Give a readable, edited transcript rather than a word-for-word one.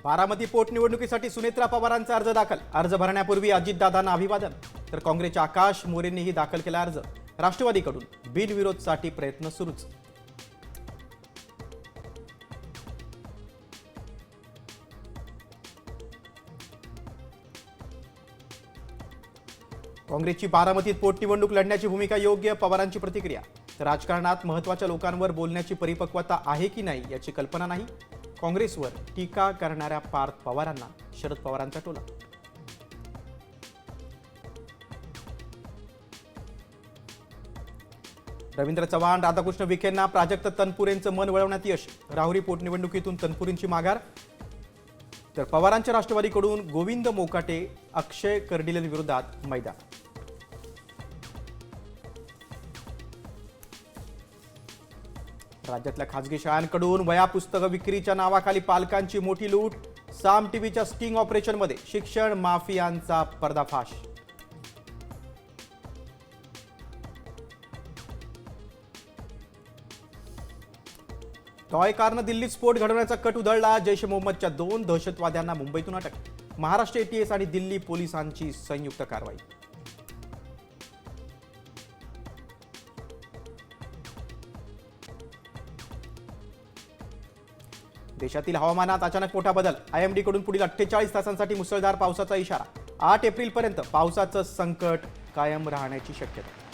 बारामती पोटनिवडणुकीसाठी सुनेत्रा पवारांचा अर्ज दाखल. अर्ज भरण्यापूर्वी अजितदादांना अभिवादन. तर काँग्रेसच्या आकाश मोरेंनीही दाखल केला अर्ज. राष्ट्रवादीकडून बिनविरोधसाठी प्रयत्न सुरूच. काँग्रेसची बारामतीत पोटनिवडणूक लढण्याची भूमिका योग्य. पवारांची प्रतिक्रिया. तर राजकारणात महत्त्वाच्या लोकांवर बोलण्याची परिपक्वता आहे की नाही याची कल्पना नाही. काँग्रेसवर टीका करणाऱ्या पार्थ पवारांना शरद पवारांचा टोला. रवींद्र चव्हाण, राधाकृष्ण विखेंना प्राजक्त तनपुरेंचं मन वळवण्यात यश. राहुरी पोटनिवडणुकीतून तनपुरेंची माघार. तर पवारांच्या राष्ट्रवादीकडून गोविंद मोकाटे, अक्षय कर्डिलेंविरोधात मैदान. राज्यातल्या खासगी शाळांकडून वह्या पुस्तकं विक्रीच्या नावाखाली पालकांची मोठी लूट. साम टीव्हीच्या स्टिंग ऑपरेशनमध्ये शिक्षण माफियांचा पर्दाफाश. टॉय कारनं दिल्लीत स्फोट घडवण्याचा कट उधळला. जैश ए मोहम्मदच्या 2 दहशतवाद्यांना मुंबईतून अटक. महाराष्ट्र एटीएस आणि दिल्ली पोलिसांची संयुक्त कारवाई. देशातील हवामानात अचानक मोठा बदल. IMD कडून पुढील 48 तासांसाठी मुसळधार पावसाचा इशारा. 8 एप्रिलपर्यंत पावसाचं संकट कायम राहण्याची शक्यता.